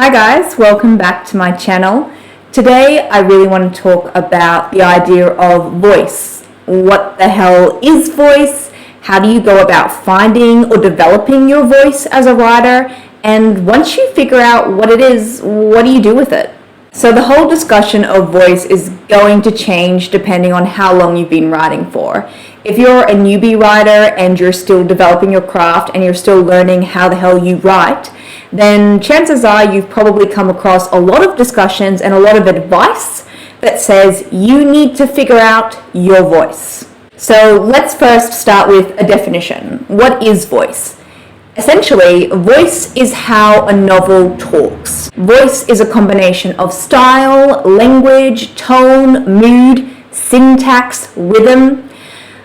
Hi guys, welcome back to my channel. Today I really want to talk about the idea of voice. What the hell is voice? How do you go about finding or developing your voice as a writer? And once you figure out what it is, what do you do with it? So the whole discussion of voice is going to change depending on how long you've been writing for. If you're a newbie writer and you're still developing your craft and you're still learning how the hell you write, then chances are you've probably come across a lot of discussions and a lot of advice that says you need to figure out your voice. So let's first start with a definition. What is voice? Essentially, voice is how a novel talks. Voice is a combination of style, language, tone, mood, syntax, rhythm.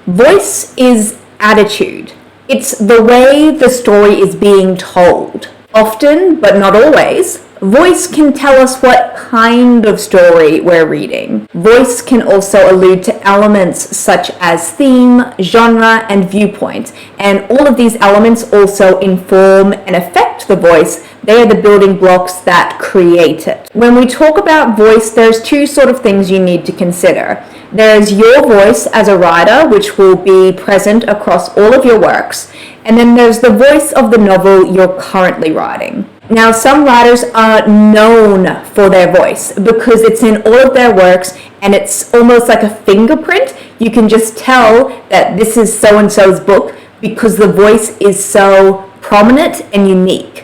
Voice is attitude. It's the way the story is being told. Often, but not always, voice can tell us what kind of story we're reading. Voice can also allude to elements such as theme, genre, and viewpoint. And all of these elements also inform and affect the voice. They are the building blocks that create it. When we talk about voice, there's two sort of things you need to consider. There's your voice as a writer, which will be present across all of your works. And then there's the voice of the novel you're currently writing. Now, some writers are known for their voice because it's in all of their works and it's almost like a fingerprint. You can just tell that this is so-and-so's book because the voice is so prominent and unique.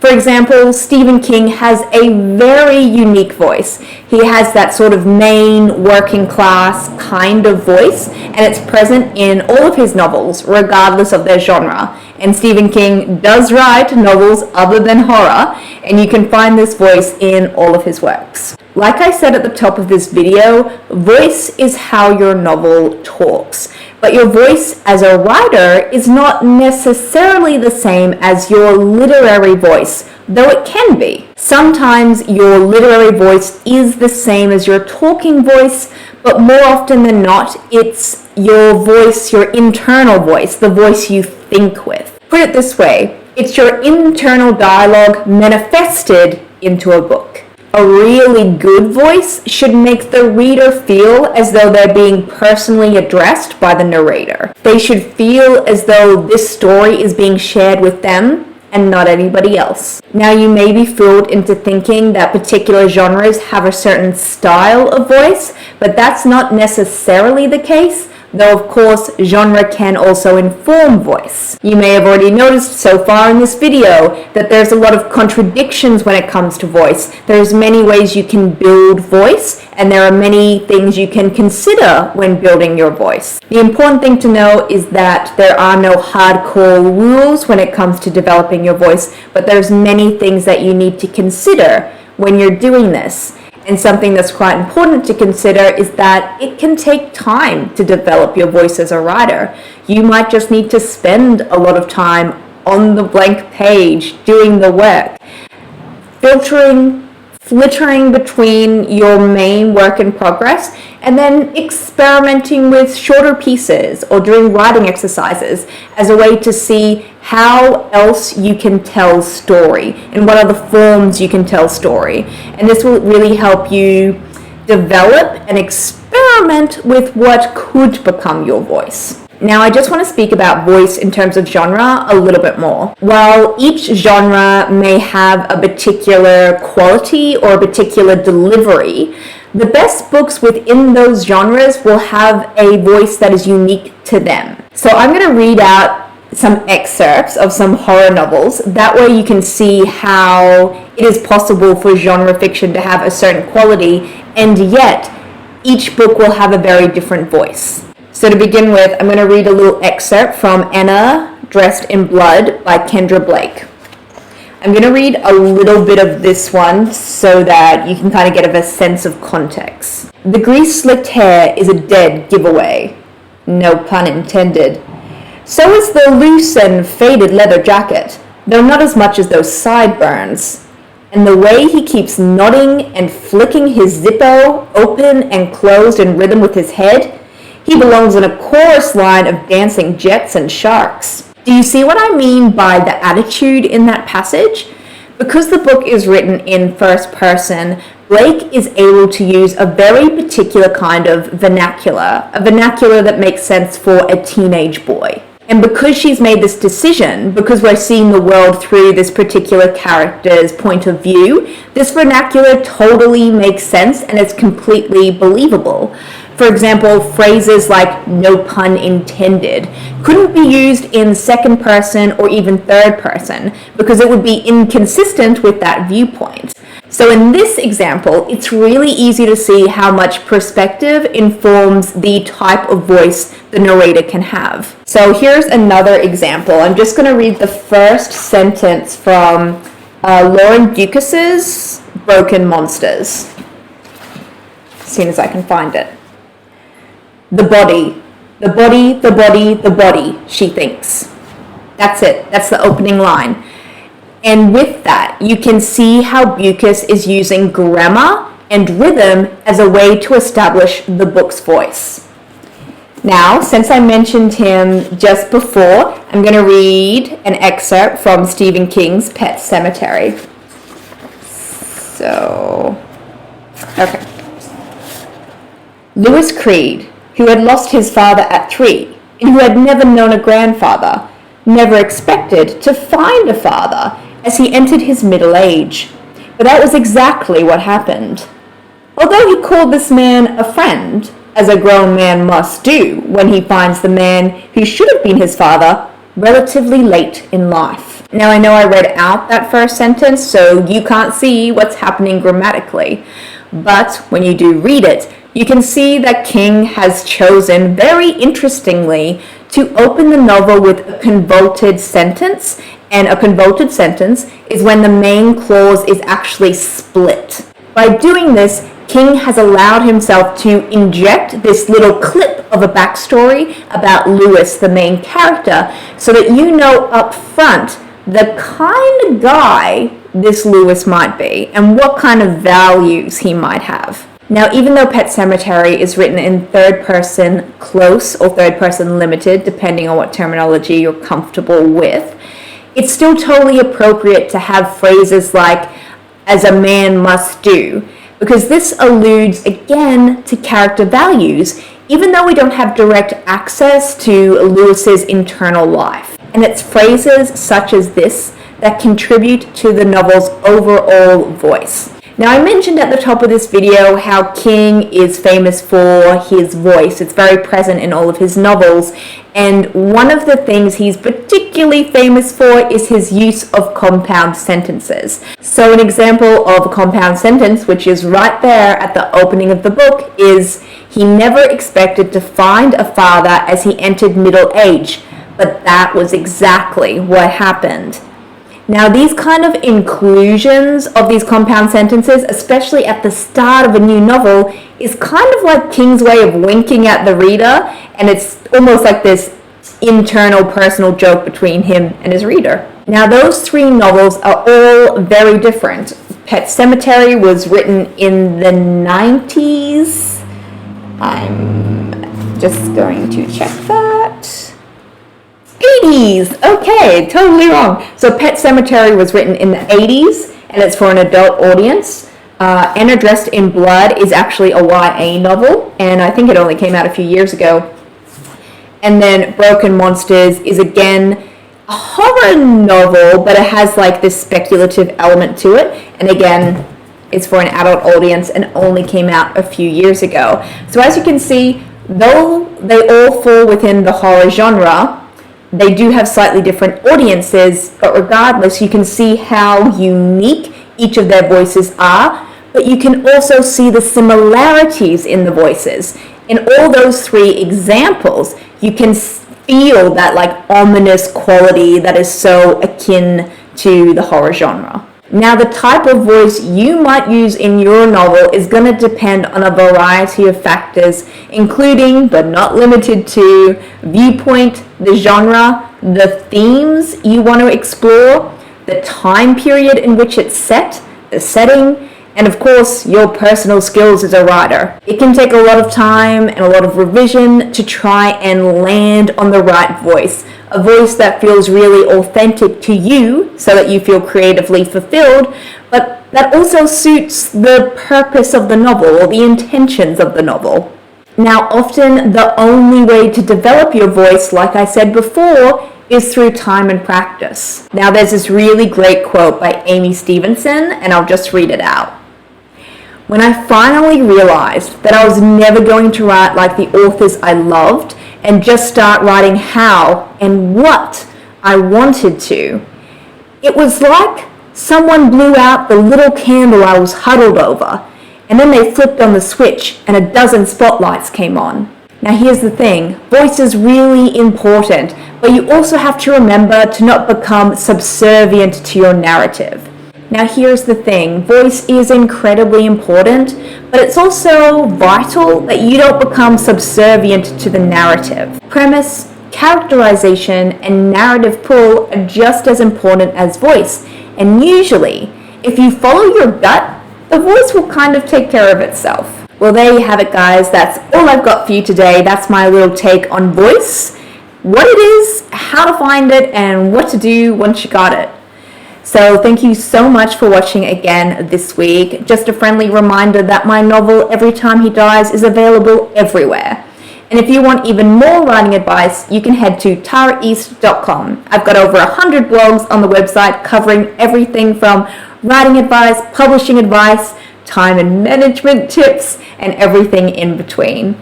For example, Stephen King has a very unique voice. He has that sort of Maine working class kind of voice, and it's present in all of his novels, regardless of their genre. And Stephen King does write novels other than horror, and you can find this voice in all of his works. Like I said at the top of this video, voice is how your novel talks. But your voice as a writer is not necessarily the same as your literary voice, though it can be. Sometimes your literary voice is the same as your talking voice, but more often than not, it's your voice, your internal voice, the voice you think with. Put it this way, it's your internal dialogue manifested into a book. A really good voice should make the reader feel as though they're being personally addressed by the narrator. They should feel as though this story is being shared with them and not anybody else. Now, you may be fooled into thinking that particular genres have a certain style of voice, but that's not necessarily the case. Though of course, genre can also inform voice. You may have already noticed so far in this video that there's a lot of contradictions when it comes to voice. There's many ways you can build voice, and there are many things you can consider when building your voice. The important thing to know is that there are no hardcore rules when it comes to developing your voice, but there's many things that you need to consider when you're doing this. And something that's quite important to consider is that it can take time to develop your voice as a writer. You might just need to spend a lot of time on the blank page doing the work, flittering between your main work in progress and then experimenting with shorter pieces or doing writing exercises as a way to see how else you can tell story and what other forms you can tell story. And this will really help you develop and experiment with what could become your voice. Now, I just want to speak about voice in terms of genre a little bit more. While each genre may have a particular quality or a particular delivery, the best books within those genres will have a voice that is unique to them. So I'm going to read out some excerpts of some horror novels. That way you can see how it is possible for genre fiction to have a certain quality, and yet each book will have a very different voice. So to begin with, I'm going to read a little excerpt from Anna Dressed in Blood by Kendra Blake. I'm going to read a little bit of this one so that you can kind of get a sense of context. The grease-slicked hair is a dead giveaway. No pun intended. So is the loose and faded leather jacket, though not as much as those sideburns. And the way he keeps nodding and flicking his Zippo open and closed in rhythm with his head, he belongs in a chorus line of dancing jets and sharks. Do you see what I mean by the attitude in that passage? Because the book is written in first person, Blake is able to use a very particular kind of vernacular, a vernacular that makes sense for a teenage boy. And because she's made this decision, because we're seeing the world through this particular character's point of view, this vernacular totally makes sense and it's completely believable. For example, phrases like "no pun intended" couldn't be used in second person or even third person because it would be inconsistent with that viewpoint. So in this example, it's really easy to see how much perspective informs the type of voice the narrator can have. So here's another example. I'm just going to read the first sentence from Lauren Ducas's Broken Monsters, as soon as I can find it. The body, the body, the body, the body, she thinks. That's it. That's the opening line. And with that, you can see how Bucas is using grammar and rhythm as a way to establish the book's voice. Now, since I mentioned him just before, I'm going to read an excerpt from Stephen King's Pet Sematary. Okay. Louis Creed, who had lost his father at 3 and who had never known a grandfather, never expected to find a father as he entered his middle age. But that was exactly what happened. Although he called this man a friend, as a grown man must do when he finds the man who should have been his father relatively late in life. Now I know I read out that first sentence, so you can't see what's happening grammatically, but when you do read it, you can see that King has chosen, very interestingly, to open the novel with a convoluted sentence, and a convoluted sentence is when the main clause is actually split. By doing this, King has allowed himself to inject this little clip of a backstory about Louis, the main character, so that you know up front the kind of guy this Louis might be and what kind of values he might have. Now, even though Pet Sematary is written in third person close or third person limited, depending on what terminology you're comfortable with, it's still totally appropriate to have phrases like "as a man must do," because this alludes again to character values, even though we don't have direct access to Louis's internal life. And it's phrases such as this that contribute to the novel's overall voice. Now, I mentioned at the top of this video how King is famous for his voice. It's very present in all of his novels, and one of the things he's particularly famous for is his use of compound sentences. So an example of a compound sentence, which is right there at the opening of the book, is "He never expected to find a father as he entered middle age, but that was exactly what happened." Now, these kind of inclusions of these compound sentences, especially at the start of a new novel, is kind of like King's way of winking at the reader, and it's almost like this internal personal joke between him and his reader. Now, those 3 novels are all very different. Pet Sematary was written in the 90s. I'm just going to check that. 80s! Okay, totally wrong. So Pet Sematary was written in the 80s, and it's for an adult audience. Anna Dressed in Blood is actually a YA novel, and I think it only came out a few years ago. And then Broken Monsters is again a horror novel, but it has like this speculative element to it. And again, it's for an adult audience and only came out a few years ago. So as you can see, though they all fall within the horror genre, they do have slightly different audiences, but regardless, you can see how unique each of their voices are, but you can also see the similarities in the voices. In all those 3 examples, you can feel that like ominous quality that is so akin to the horror genre. Now, the type of voice you might use in your novel is going to depend on a variety of factors, including, but not limited to, viewpoint, the genre, the themes you want to explore, the time period in which it's set, the setting, and of course, your personal skills as a writer. It can take a lot of time and a lot of revision to try and land on the right voice, a voice that feels really authentic to you so that you feel creatively fulfilled, but that also suits the purpose of the novel or the intentions of the novel. Now, often the only way to develop your voice, like I said before, is through time and practice. Now, there's this really great quote by Amy Stevenson, and I'll just read it out. When I finally realized that I was never going to write like the authors I loved and just start writing how and what I wanted to, it was like someone blew out the little candle I was huddled over, and then they flipped on the switch and a dozen spotlights came on. Now here's the thing, voice is really important, but you also have to remember to not become subservient to your narrative. Now here's the thing, voice is incredibly important, but it's also vital that you don't become subservient to the narrative. Premise, characterization, and narrative pull are just as important as voice, and usually, if you follow your gut, the voice will kind of take care of itself. Well, there you have it, guys. That's all I've got for you today. That's my little take on voice, what it is, how to find it, and what to do once you got it. So thank you so much for watching again this week. Just a friendly reminder that my novel, Every Time He Dies, is available everywhere. And if you want even more writing advice, you can head to taraeast.com. I've got over 100 blogs on the website covering everything from writing advice, publishing advice, time and management tips, and everything in between.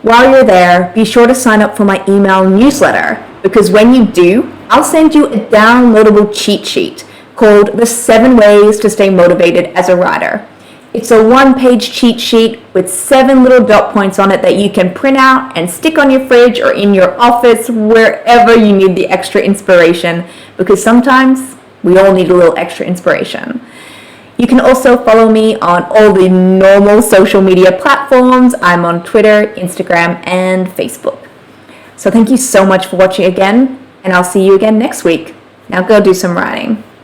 While you're there, be sure to sign up for my email newsletter, because when you do, I'll send you a downloadable cheat sheet called The 7 Ways to Stay Motivated as a Writer. It's a one-page cheat sheet with 7 little dot points on it that you can print out and stick on your fridge or in your office, wherever you need the extra inspiration, because sometimes we all need a little extra inspiration. You can also follow me on all the normal social media platforms. I'm on Twitter, Instagram, and Facebook. So thank you so much for watching again, and I'll see you again next week. Now go do some writing.